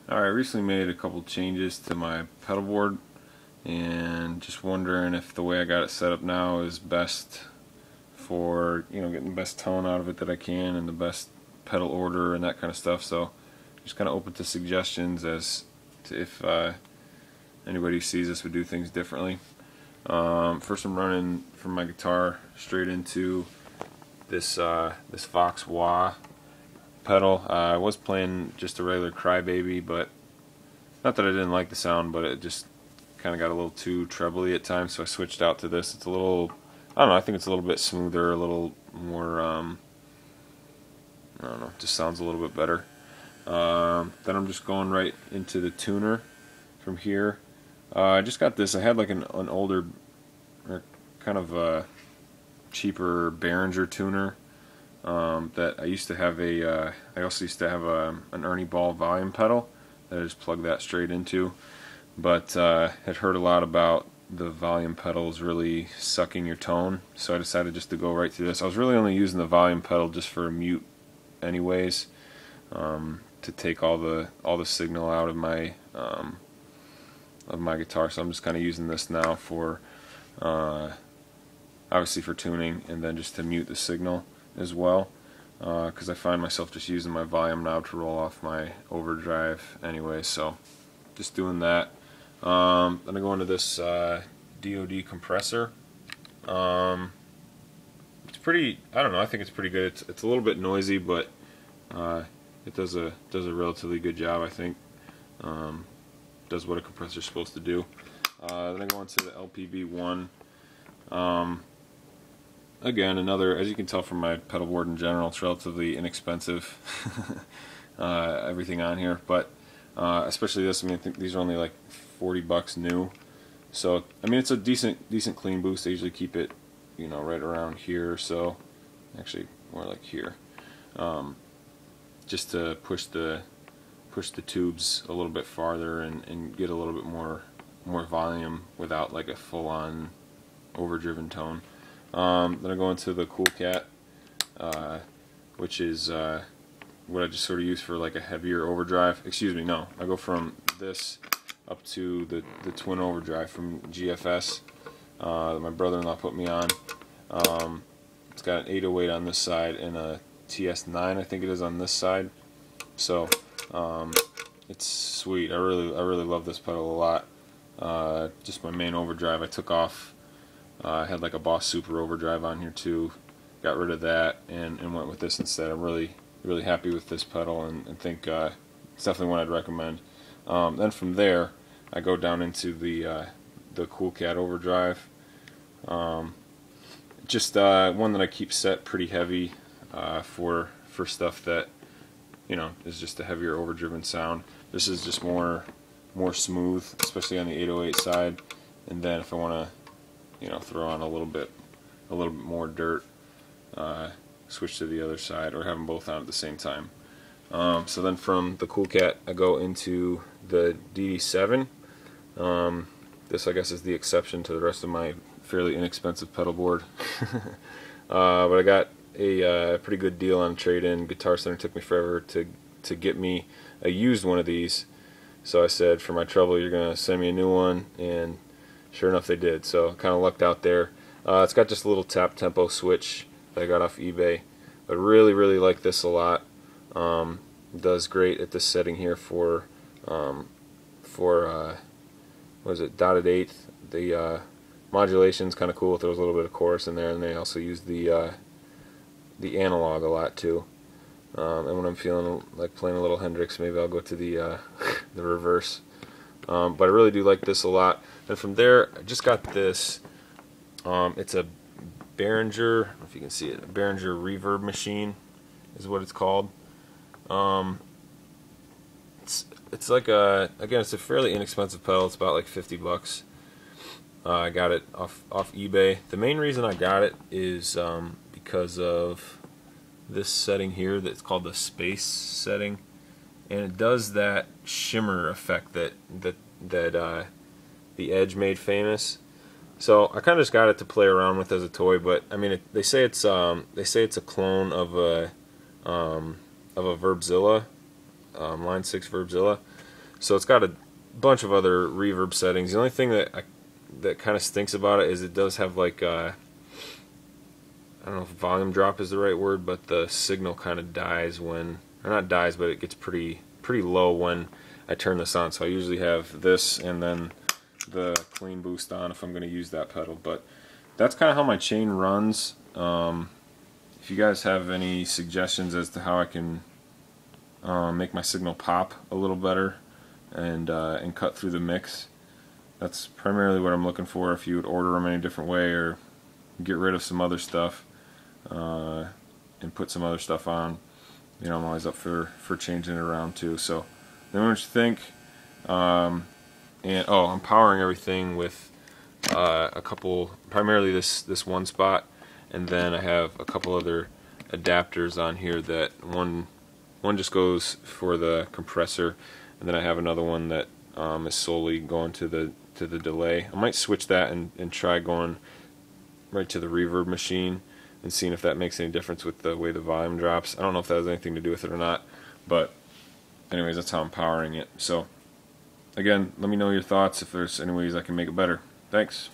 Alright, I recently made a couple changes to my pedal board and just wondering if the way I got it set up now is best for, getting the best tone out of it that I can and the best pedal order and that kind of stuff. So just kind of open to suggestions as to if anybody who sees this would do things differently. First, I'm running from my guitar straight into this Vox Wah pedal. I was playing just a regular Crybaby, but not that I didn't like the sound, but it just kind of got a little too trebly at times, so I switched out to this. It's a little, I don't know, I think it's a little bit smoother, a little more, I don't know, just sounds a little bit better. Then I'm just going right into the tuner from here. I just got this. I had like an older, or kind of a cheaper Behringer tuner. That I used to have I also used to have an Ernie Ball volume pedal that I just plugged that straight into, but had heard a lot about the volume pedals really sucking your tone, so I decided just to go right through this. I was really only using the volume pedal just for a mute anyways, to take all the signal out of my guitar, so I'm just kind of using this now for obviously for tuning, and then just to mute the signal as well, because I find myself just using my volume now to roll off my overdrive anyway, so just doing that. Then I go into this DoD compressor. It's pretty, I don't know, I think it's pretty good. It's a little bit noisy, but it does a relatively good job, I think. Does what a compressor is supposed to do. Then I go into the LPV1. Again, another, as you can tell from my pedal board in general, it's relatively inexpensive. Everything on here, but especially this. I mean, I think these are only like $40 new. So I mean, it's a decent clean boost. I usually keep it, right around here. So actually, more like here, just to push the tubes a little bit farther and get a little bit more volume without like a full-on overdriven tone. Then I go into the Cool Cat, which is what I just sort of use for like a heavier overdrive. Excuse me, no. I go from this up to the twin overdrive from GFS that my brother-in-law put me on. It's got an 808 on this side and a TS9, I think it is, on this side. So it's sweet. I really love this pedal a lot. Just my main overdrive I took off. I had like a Boss Super overdrive on here too. Got rid of that and went with this instead. I'm really happy with this pedal and think it's definitely one I'd recommend. Then from there, I go down into the Cool Cat overdrive. Just one that I keep set pretty heavy for stuff that is just a heavier overdriven sound. This is just more smooth, especially on the 808 side. And then if I want to throw on a little bit more dirt, switch to the other side, or have them both on at the same time. So then from the Cool Cat, I go into the DD7. This, I guess, is the exception to the rest of my fairly inexpensive pedal board. But I got a pretty good deal on trade-in. Guitar Center took me forever to get me a used one of these. So I said, for my trouble, you're going to send me a new one, and sure enough, they did. So kind of lucked out there. It's got just a little tap tempo switch that I got off eBay. But really like this a lot. It does great at this setting here for what is it, dotted eighth. The modulation's kind of cool if there was a little bit of chorus in there, and they also use the analog a lot too. And when I'm feeling like playing a little Hendrix, maybe I'll go to the the reverse. But I really do like this a lot. And from there, I just got this. It's a Behringer, I don't know if you can see it, a Behringer reverb machine is what it's called. It's like again, it's a fairly inexpensive pedal. It's about like $50. I got it off eBay. The main reason I got it is because of this setting here that's called the space setting, and it does that shimmer effect that the Edge made famous. So I kind of just got it to play around with as a toy, but I mean, they say it's a clone of a Verbzilla, Line 6 Verbzilla. So it's got a bunch of other reverb settings. The only thing that kind of stinks about it is it does have like I don't know if volume drop is the right word, but the signal kind of dies when, or not dies, but it gets pretty low when I turn this on. So I usually have this and then the clean boost on if I'm going to use that pedal. But that's kind of how my chain runs. If you guys have any suggestions as to how I can make my signal pop a little better and cut through the mix, that's primarily what I'm looking for. If you would order them any different way or get rid of some other stuff and put some other stuff on, you know, I'm always up for changing it around too. So let me know what you think. And I'm powering everything with a couple, primarily this one spot, and then I have a couple other adapters on here. That one just goes for the compressor, and then I have another one that is solely going to the delay. I might switch that and try going right to the reverb machine and seeing if that makes any difference with the way the volume drops. I don't know if that has anything to do with it or not, but anyways, that's how I'm powering it. So again, let me know your thoughts if there's any ways I can make it better. Thanks.